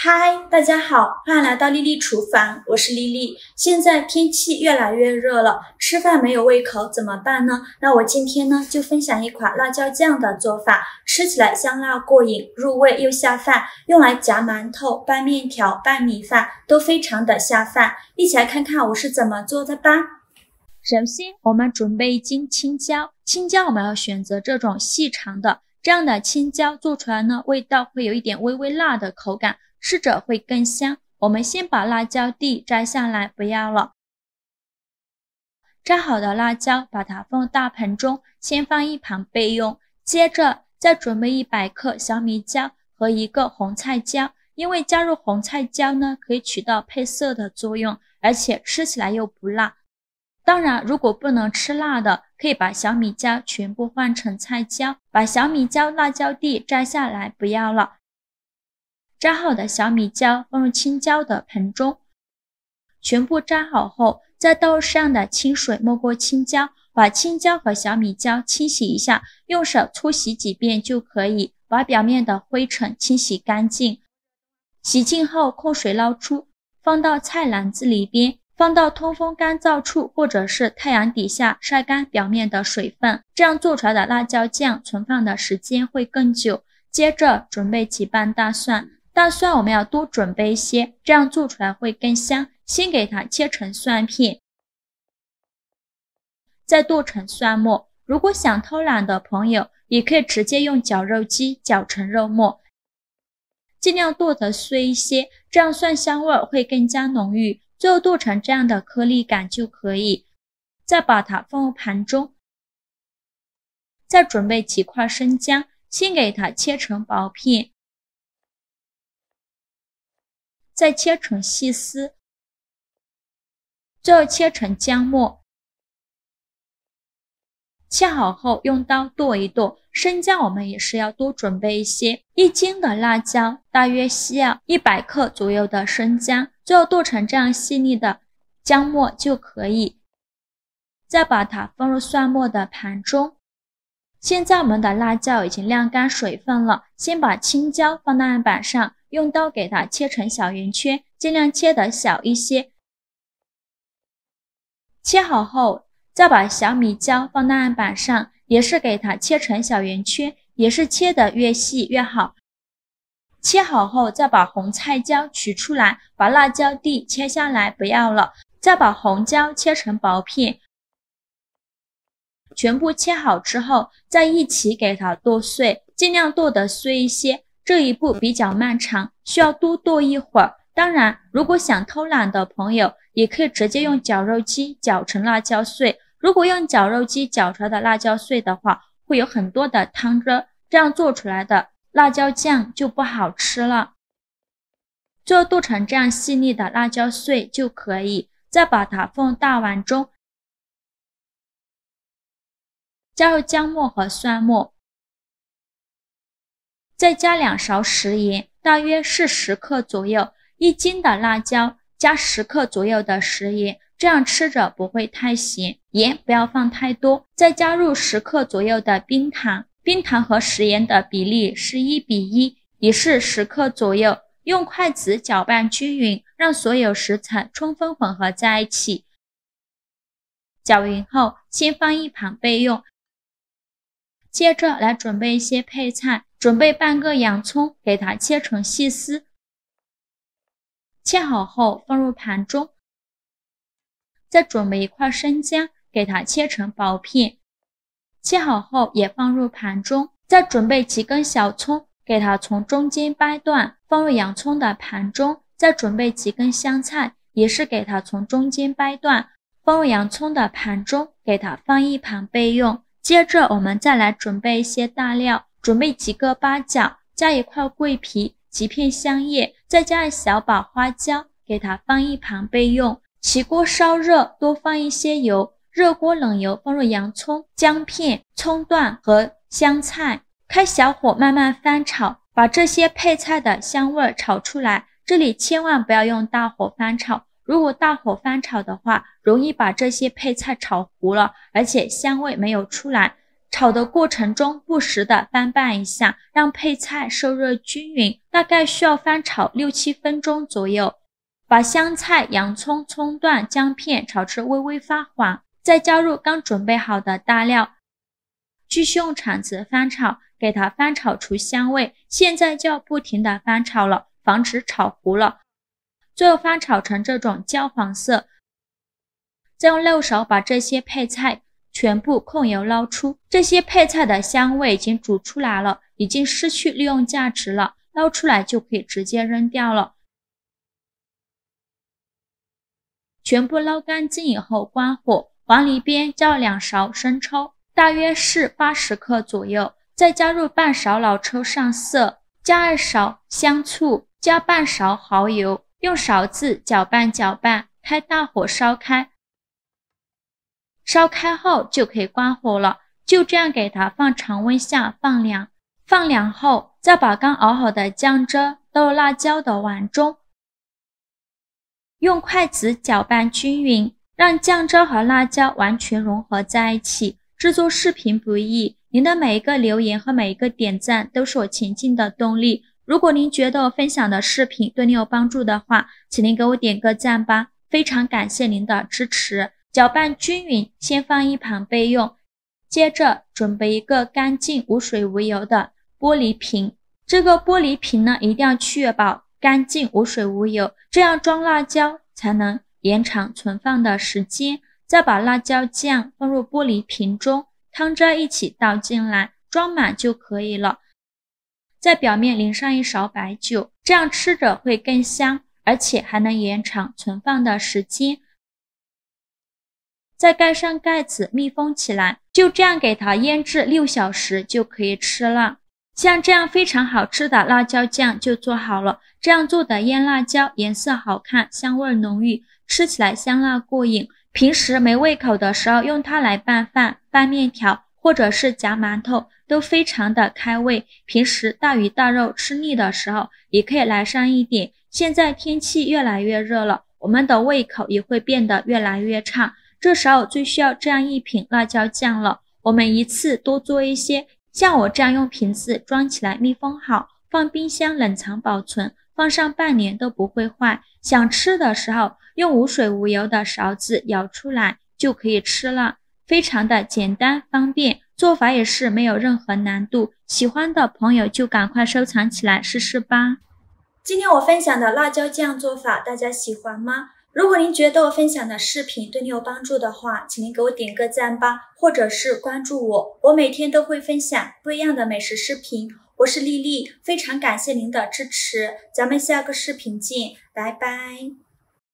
嗨，大家好，欢迎来到丽丽厨房，我是丽丽。现在天气越来越热了，吃饭没有胃口怎么办呢？那我今天呢就分享一款辣椒酱的做法，吃起来香辣过瘾，入味又下饭，用来夹馒头、拌面条、拌米饭都非常的下饭。一起来看看我是怎么做的吧。首先，我们准备一斤青椒，青椒我们要选择这种细长的，这样的青椒做出来呢，味道会有一点微微辣的口感。吃着会更香。我们先把辣椒蒂摘下来，不要了。摘好的辣椒，把它放大盆中，先放一旁备用。接着再准备100克小米椒和1个红菜椒，因为加入红菜椒呢，可以起到配色的作用，而且吃起来又不辣。当然，如果不能吃辣的，可以把小米椒全部换成菜椒。把小米椒、辣椒蒂摘下来，不要了。摘好的小米椒放入青椒的盆中，全部摘好后，再倒入适量的清水没过青椒，把青椒和小米椒清洗一下，用手粗洗几遍就可以，把表面的灰尘清洗干净。洗净后控水捞出，放到菜篮子里边，放到通风干燥处或者是太阳底下晒干表面的水分，这样做出来的辣椒酱存放的时间会更久。接着准备几瓣大蒜。大蒜我们要多准备一些，这样做出来会更香。先给它切成蒜片，再剁成蒜末。如果想偷懒的朋友，也可以直接用绞肉机绞成肉末，尽量剁得碎一些，这样蒜香味会更加浓郁。最后剁成这样的颗粒感就可以。再把它放入盘中，再准备几块生姜，先给它切成薄片。再切成细丝，最后切成姜末。切好后用刀剁一剁。生姜我们也是要多准备一些，1斤的辣椒大约需要100克左右的生姜，最后剁成这样细腻的姜末就可以。再把它放入蒜末的盘中。现在我们的辣椒已经晾干水分了，先把青椒放到案板上，用刀给它切成小圆圈，尽量切得小一些。切好后，再把小米椒放到案板上，也是给它切成小圆圈，也是切得越细越好。切好后，再把红菜椒取出来，把辣椒蒂切下来，不要了。再把红椒切成薄片。全部切好之后，再一起给它剁碎，尽量剁得碎一些。这一步比较漫长，需要多剁一会儿。当然，如果想偷懒的朋友，也可以直接用绞肉机绞成辣椒碎。如果用绞肉机绞出来的辣椒碎的话，会有很多的汤汁，这样做出来的辣椒酱就不好吃了。最后剁成这样细腻的辣椒碎就可以。再把它放入大碗中，加入姜末和蒜末，再加2勺食盐，大约是10克左右。1斤的辣椒加10克左右的食盐，这样吃着不会太咸，盐不要放太多。再加入10克左右的冰糖，冰糖和食盐的比例是1比1，也是10克左右。用筷子搅拌均匀，让所有食材充分混合在一起。搅匀后，先放一旁备用。接着来准备一些配菜，准备半个洋葱，给它切成细丝。切好后放入盘中。再准备1块生姜，给它切成薄片。切好后也放入盘中。再准备几根小葱，给它从中间掰断，放入洋葱的盘中。再准备几根香菜，也是给它从中间掰断，放入洋葱的盘中，给它放一旁备用。接着我们再来准备一些大料，准备几个八角，加1块桂皮，几片香叶，再加一小把花椒，给它放一旁备用。起锅烧热，多放一些油，热锅冷油放入洋葱、姜片、葱段和香菜，开小火慢慢翻炒，把这些配菜的香味炒出来。这里千万不要用大火翻炒，如果大火翻炒的话，容易把这些配菜炒糊了，而且香味没有出来。炒的过程中不时的翻拌一下，让配菜受热均匀，大概需要翻炒6-7分钟左右。把香菜、洋葱、葱段、姜片炒至微微发黄，再加入刚准备好的大料，继续用铲子翻炒，给它翻炒出香味。现在就要不停的翻炒了，防止炒糊了。最后翻炒成这种焦黄色，再用漏勺把这些配菜全部控油捞出。这些配菜的香味已经煮出来了，已经失去利用价值了，捞出来就可以直接扔掉了。全部捞干净以后关火，往里边加2勺生抽，大约是80克左右，再加入半勺老抽上色，加2勺香醋，加半勺蚝油，用勺子搅拌搅拌，开大火烧开。烧开后就可以关火了，就这样给它放常温下放凉。放凉后，再把刚熬好的酱汁倒入辣椒的碗中，用筷子搅拌均匀，让酱汁和辣椒完全融合在一起。制作视频不易，您的每一个留言和每一个点赞都是我前进的动力。如果您觉得我分享的视频对您有帮助的话，请您给我点个赞吧，非常感谢您的支持。搅拌均匀，先放一旁备用。接着准备一个干净无水无油的玻璃瓶，这个玻璃瓶呢一定要确保干净无水无油，这样装辣椒才能延长存放的时间。再把辣椒酱放入玻璃瓶中，汤汁一起倒进来，装满就可以了。在表面淋上1勺白酒，这样吃着会更香，而且还能延长存放的时间。再盖上盖子密封起来，就这样给它腌制6小时就可以吃了。像这样非常好吃的辣椒酱就做好了。这样做的腌辣椒颜色好看，香味浓郁，吃起来香辣过瘾。平时没胃口的时候用它来拌饭、拌面条或者是夹馒头都非常的开胃。平时大鱼大肉吃腻的时候也可以来上一点。现在天气越来越热了，我们的胃口也会变得越来越差，这时候最需要这样一瓶辣椒酱了。我们一次多做一些，像我这样用瓶子装起来密封好，放冰箱冷藏保存，放上半年都不会坏。想吃的时候用无水无油的勺子舀出来就可以吃了，非常的简单方便，做法也是没有任何难度。喜欢的朋友就赶快收藏起来试试吧。今天我分享的辣椒酱做法大家喜欢吗？如果您觉得我分享的视频对你有帮助的话，请您给我点个赞吧，或者是关注我，我每天都会分享不一样的美食视频。我是丽丽，非常感谢您的支持，咱们下个视频见，拜拜。